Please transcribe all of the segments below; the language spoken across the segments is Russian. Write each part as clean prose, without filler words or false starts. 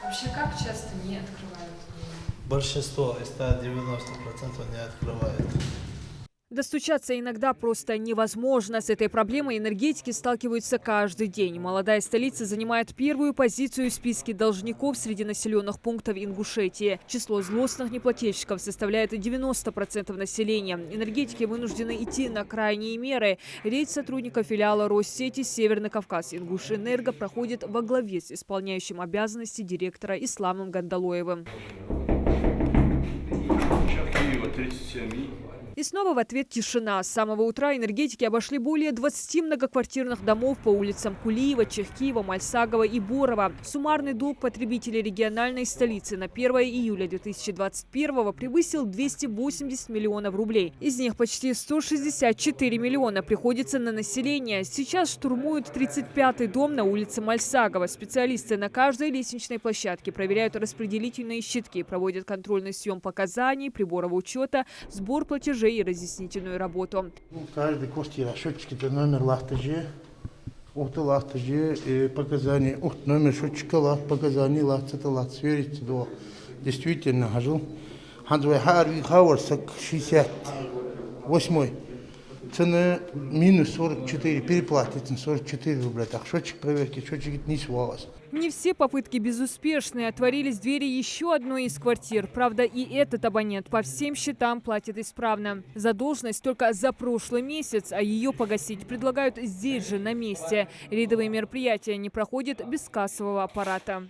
Вообще, как часто не открывают? Большинство, из 190% не открывает. Достучаться иногда просто невозможно. С этой проблемой энергетики сталкиваются каждый день. Молодая столица занимает первую позицию в списке должников среди населенных пунктов Ингушетии. Число злостных неплательщиков составляет 90% населения. Энергетики вынуждены идти на крайние меры. Рейд сотрудников филиала Россети «Северный Кавказ» Ингушэнерго проходит во главе с исполняющим обязанности директора Исламом Гандалоевым. И снова в ответ тишина. С самого утра энергетики обошли более 20 многоквартирных домов по улицам Кулиева, Чехкиева, Мальсагова и Борова. Суммарный долг потребителей региональной столицы на 1 июля 2021 превысил 280 миллионов рублей. Из них почти 164 миллиона приходится на население. Сейчас штурмуют 35-й дом на улице Мальсагова. Специалисты на каждой лестничной площадке проверяют распределительные щитки, проводят контрольный съем показаний, приборов учета, сбор платежей и разъяснительную работу. Каждый квартира, счетчики, номер лахтажи, лахтажи, показания, номер счетчика, показания лахтата, сверить до действительно хожу. Ханзвай Харви Хауарсак 68. Цена минус 44, переплатить 44 рубля. Так, счетчик проверки, счетчик не свалось. Не все попытки безуспешны. Отворились двери еще одной из квартир. Правда, и этот абонент по всем счетам платит исправно. Задолженность только за прошлый месяц, а ее погасить предлагают здесь же, на месте. Рейдовые мероприятия не проходят без кассового аппарата.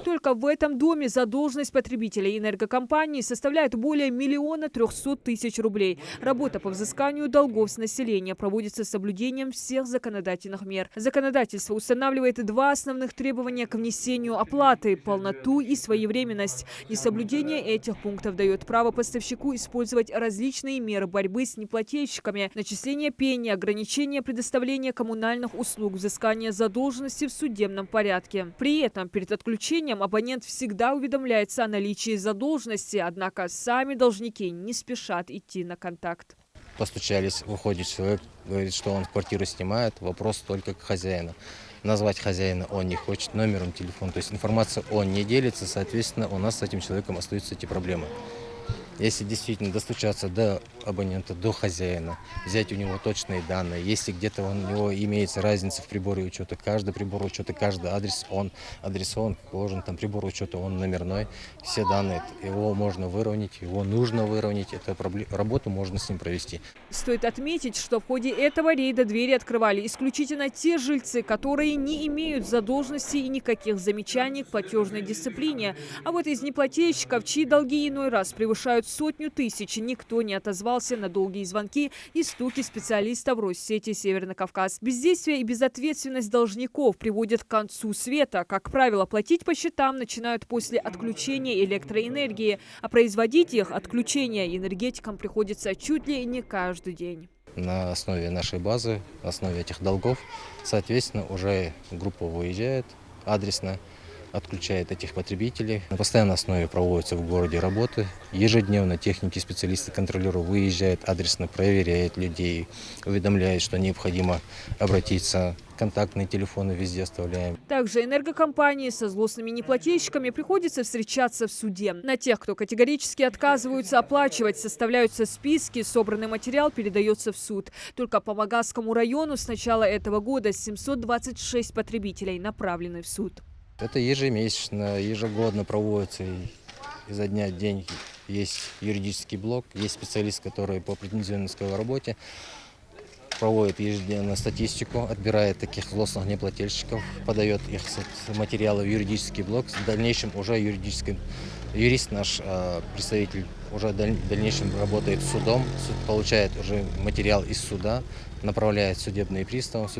Только в этом доме задолженность потребителей энергокомпании составляет более 1 300 000 рублей. Работа по взысканию долгов с населения проводится с соблюдением всех законодательных мер. Законодательство устанавливает два основных требования к внесению оплаты – полноту и своевременность. Несоблюдение этих пунктов дает право поставщику использовать различные меры борьбы с неплательщиками – начисление пени, ограничение предоставления коммунальных услуг, взыскание задолженности в судебном порядке. При этом перед отключением абонент всегда уведомляется о наличии задолженности, однако сами должники не спешат идти на контакт. Постучались, выходит человек, говорит, что он квартиру снимает, вопрос только к хозяину. Назвать хозяина он не хочет, номером телефона, то есть информация он не делится, соответственно, у нас с этим человеком остаются эти проблемы. Если действительно достучаться до абонента, до хозяина, взять у него точные данные, если где-то у него имеется разница в приборе учета, каждый прибор учета, каждый адрес, он адресован, положен, там прибор учета, он номерной, все данные, его можно выровнять, его нужно выровнять, эту работу можно с ним провести. Стоит отметить, что в ходе этого рейда двери открывали исключительно те жильцы, которые не имеют задолженности и никаких замечаний к платежной дисциплине. А вот из неплательщиков, чьи долги иной раз превышают 100 000, никто не отозвался на долгие звонки и стуки специалистов Россети «Северный Кавказ». Бездействие и безответственность должников приводят к концу света. Как правило, платить по счетам начинают после отключения электроэнергии, а производить их отключение энергетикам приходится чуть ли не каждый день. На основе нашей базы, на основе этих долгов, соответственно, уже группа выезжает адресно, отключает этих потребителей. На постоянной основе проводятся в городе работы. Ежедневно техники, специалисты, контролеры выезжают адресно, проверяют людей, уведомляют, что необходимо обратиться. Контактные телефоны везде оставляем. Также энергокомпании со злостными неплательщиками приходится встречаться в суде. На тех, кто категорически отказываются оплачивать, составляются списки, собранный материал передается в суд. Только по Магасскому району с начала этого года 726 потребителей направлены в суд. Это ежемесячно, ежегодно проводится. Изо дня в день есть юридический блок, есть специалист, который по претензионной работе проводит ежедневно статистику, отбирает таких злостных неплательщиков, подает их материалы в юридический блок. В дальнейшем уже юрист, наш представитель, уже в дальнейшем работает с судом, суд получает уже материал из суда, направляет судебный пристав,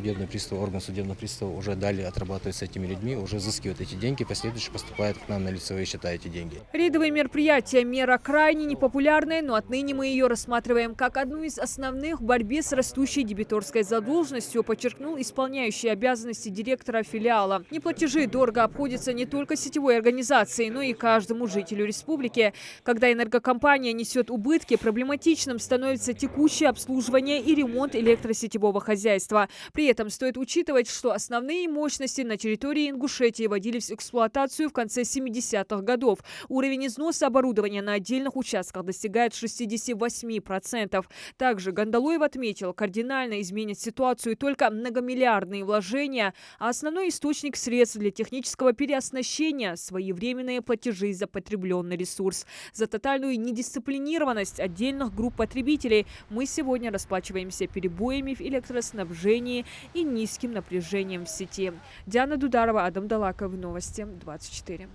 орган судебного пристава уже далее отрабатывает с этими людьми, уже взыскивает эти деньги, последующие поступают к нам на лицевые счета эти деньги. Рейдовые мероприятия – мера крайне непопулярная, но отныне мы ее рассматриваем как одну из основных в борьбе с растущей дебиторской задолженностью, подчеркнул исполняющий обязанности директора филиала. Неплатежи дорого обходятся не только сетевой организации, но и каждому жителю республики. Когда энергокомпания компания несет убытки, проблематичным становится текущее обслуживание и ремонт электросетевого хозяйства. При этом стоит учитывать, что основные мощности на территории Ингушетии вводились в эксплуатацию в конце 70-х годов. Уровень износа оборудования на отдельных участках достигает 68%. Также Гандалоев отметил, кардинально изменит ситуацию только многомиллиардные вложения, а основной источник средств для технического переоснащения – своевременные платежи за потребленный ресурс. За тотальную недисциплинированность отдельных групп потребителей мы сегодня расплачиваемся перебоями в электроснабжении и низким напряжением в сети. Диана Дударова, Адам Далаков, Новости 24.